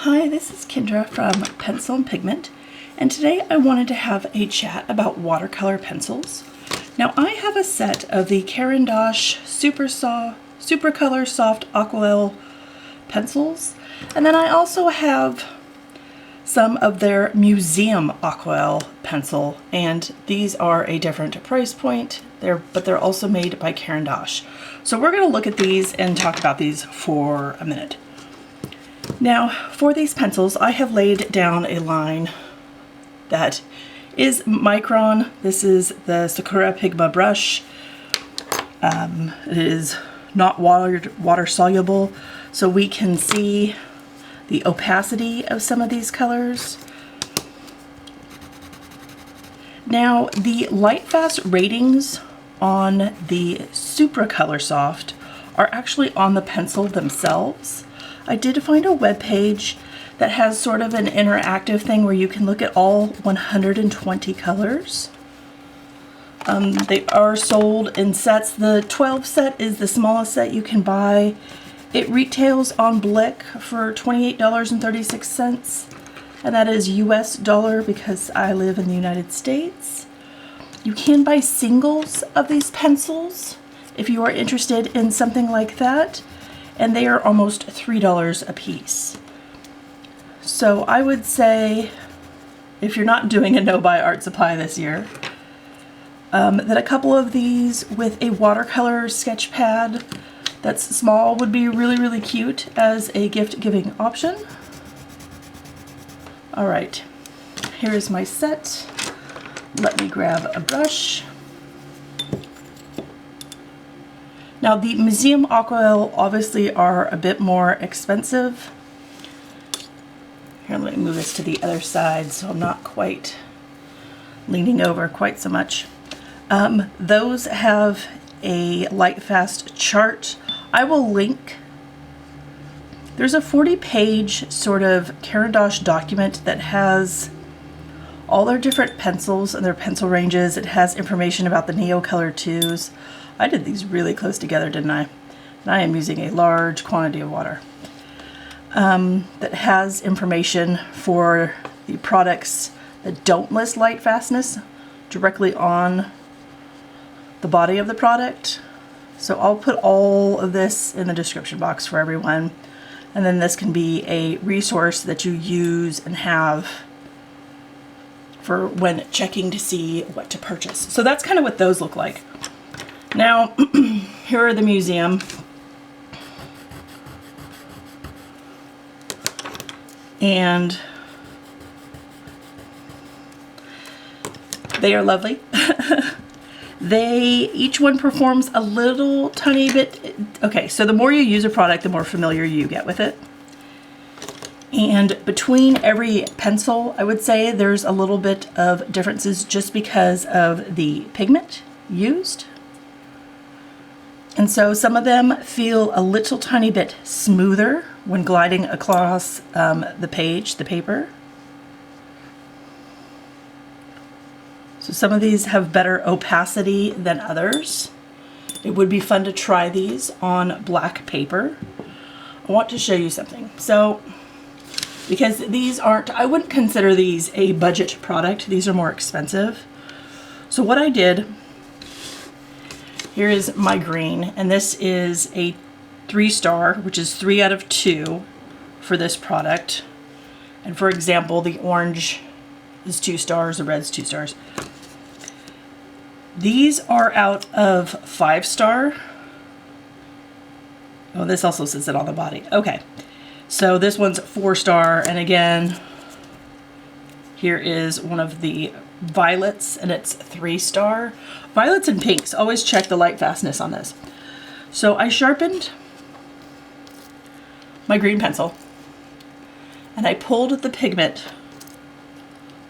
Hi, this is Kendra from Pencil and Pigment, and today I wanted to have a chat about watercolor pencils. Now I have a set of the Caran Supercolor Soft Aquarelle pencils, and then I also have some of their Museum Aquarelle pencil, and these are a different price point, but they're also made by Caran. So we're going to look at these and talk about these for a minute. Now, for these pencils, I have laid down a line that is micron. This is the Sakura Pigma brush. It is not water soluble, so we can see the opacity of some of these colors. Now, the Lightfast ratings on the Supracolor Soft are actually on the pencil themselves. I did find a web page that has sort of an interactive thing where you can look at all 120 colors. They are sold in sets. The 12 set is the smallest set you can buy. It retails on Blick for $28.36, and that is US dollar because I live in the United States. You can buy singles of these pencils if you are interested in something like that, and they are almost $3 a piece. So I would say, if you're not doing a no-buy art supply this year, that a couple of these with a watercolor sketch pad that's small would be really, really cute as a gift-giving option. All right, here is my set. Let me grab a brush. Now, the Museum Aquarelle obviously are a bit more expensive. Here, let me move this to the other side so I'm not quite leaning over quite so much. Those have a Lightfast chart. I will link. There's a 40-page sort of Caran document that has all their different pencils and their pencil ranges. It has information about the Neo Color 2s. I did these really close together, didn't I? And I am using a large quantity of water. That has information for the products that don't list light fastness directly on the body of the product. So I'll put all of this in the description box for everyone. And then this can be a resource that you use and have for when checking to see what to purchase. So that's kind of what those look like. Now, here are the Museum. And they are lovely. Each one performs a little tiny bit. Okay, so the more you use a product, the more familiar you get with it. And between every pencil, I would say there's a little bit of differences just because of the pigment used. And so some of them feel a little tiny bit smoother when gliding across the paper. So some of these have better opacity than others. It would be fun to try these on black paper. I want to show you something. So, because these aren't, I wouldn't consider these a budget product. These are more expensive. So what I did, here is my green, and this is a 3-star, which is 3 out of 2 for this product. And for example, the orange is 2 stars, the red's 2 stars. These are out of 5-star. Oh, this also says it on the body. Okay, so this one's 4-star, and again, here is one of the violets, and it's 3-star. Violets and pinks, always check the light fastness on this. So I sharpened my green pencil, and I pulled the pigment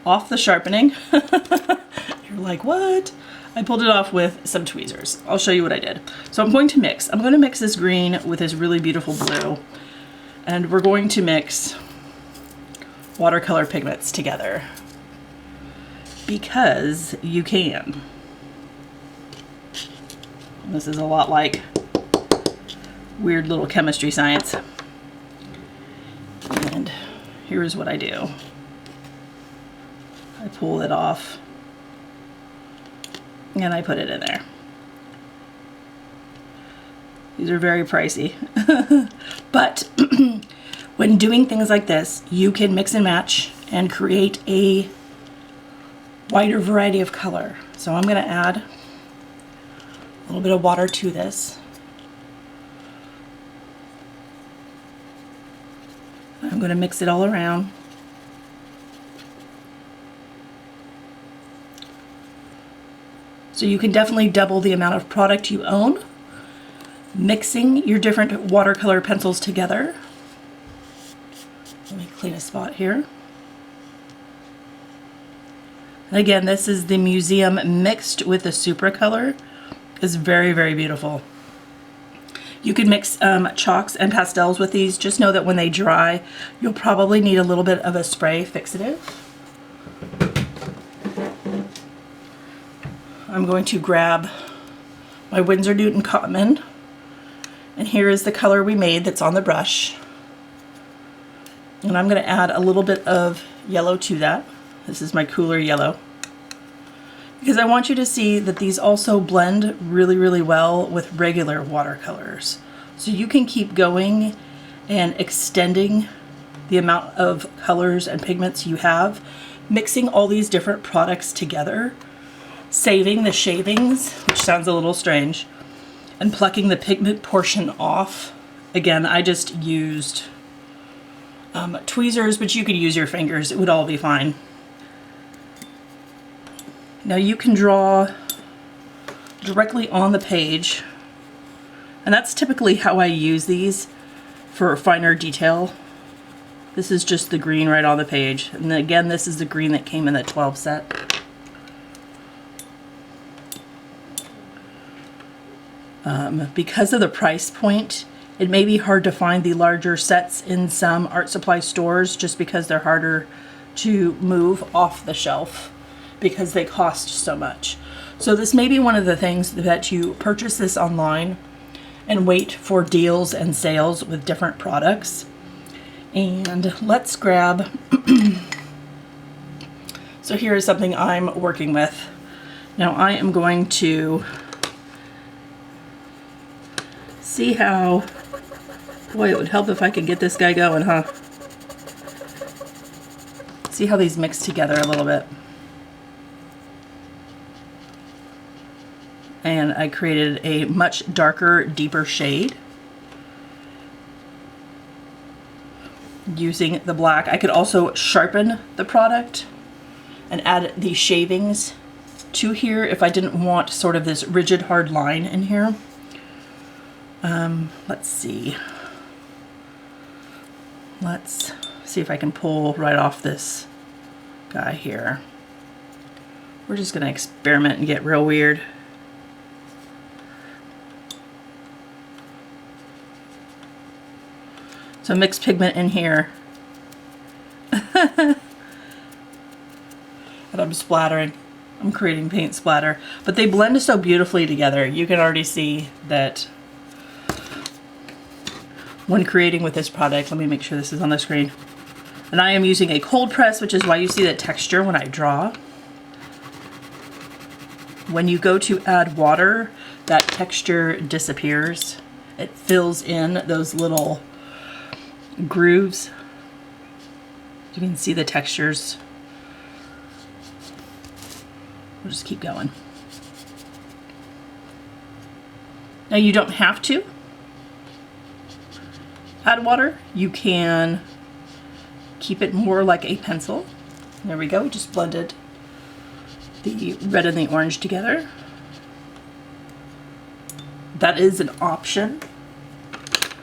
off the sharpening. You're like, what? I pulled it off with some tweezers. I'll show you what I did. So I'm going to mix. I'm going to mix this green with this really beautiful blue, and we're going to mix watercolor pigments together because you can. This is a lot like weird little chemistry science. And here's what I do. I pull it off and I put it in there. These are very pricey. But when doing things like this, you can mix and match and create a wider variety of color. So I'm going to add a little bit of water to this. I'm going to mix it all around. So you can definitely double the amount of product you own, mixing your different watercolor pencils together. Let me clean a spot here. And again, this is the Museum mixed with the Supra color. It's very, very beautiful. You can mix chalks and pastels with these. Just know that when they dry, you'll probably need a little bit of a spray fixative. I'm going to grab my Winsor Newton Common, and here is the color we made that's on the brush. And I'm going to add a little bit of yellow to that. This is my cooler yellow, because I want you to see that these also blend really, really well with regular watercolors. So you can keep going and extending the amount of colors and pigments you have, mixing all these different products together, saving the shavings, which sounds a little strange, and plucking the pigment portion off. Again, I just used tweezers, but you could use your fingers. It would all be fine. Now you can draw directly on the page, and that's typically how I use these for finer detail. This is just the green right on the page, and again, this is the green that came in the 12 set. Because of the price point, it may be hard to find the larger sets in some art supply stores, just because they're harder to move off the shelf because they cost so much. So this may be one of the things that you purchase this online and wait for deals and sales with different products. And let's grab, so here is something I'm working with. Now I am going to see how, boy, it would help if I could get this guy going, huh? See how these mix together a little bit. And I created a much darker, deeper shade using the black. I could also sharpen the product and add the shavings to here if I didn't want sort of this rigid, hard line in here. Let's see. Let's see if I can pull right off this guy here. We're just going to experiment and get real weird. So mixed pigment in here. And I'm splattering. I'm creating paint splatter. But they blend so beautifully together. You can already see that when creating with this product. Let me make sure this is on the screen. And I am using a cold press, which is why you see the texture when I draw. When you go to add water, that texture disappears. It fills in those little grooves. You can see the textures. We'll just keep going. Now you don't have to add water. You can keep it more like a pencil. There we go. We just blended the red and the orange together. That is an option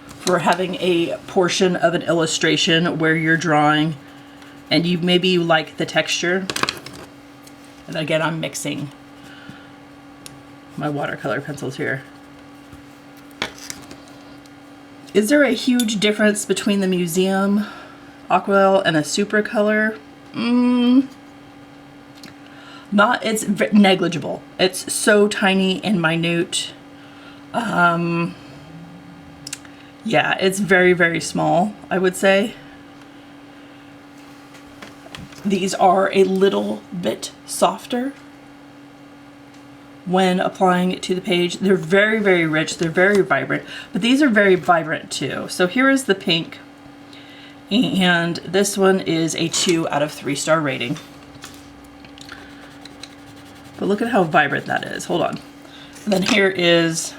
for having a portion of an illustration where you're drawing and you maybe like the texture. And again, I'm mixing my watercolor pencils here. Is there a huge difference between the Museum Aquarelle and a Supra color? Not, it's negligible. It's so tiny and minute. Yeah, it's very, very small, I would say. These are a little bit softer when applying it to the page. They're very, very rich. They're very vibrant, but these are very vibrant too. So here is the pink, and this one is a 2 out of 3 star rating. But look at how vibrant that is. Hold on. And then here is,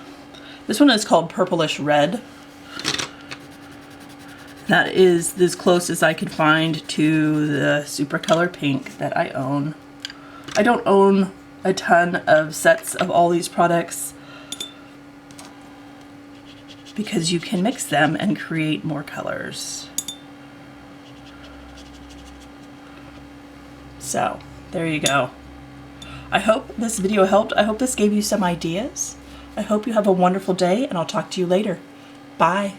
this one is called Purplish Red. That is as close as I could find to the Super Color Pink that I own. I don't own a ton of sets of all these products because you can mix them and create more colors. So there you go. I hope this video helped. I hope this gave you some ideas. I hope you have a wonderful day, and I'll talk to you later. Bye.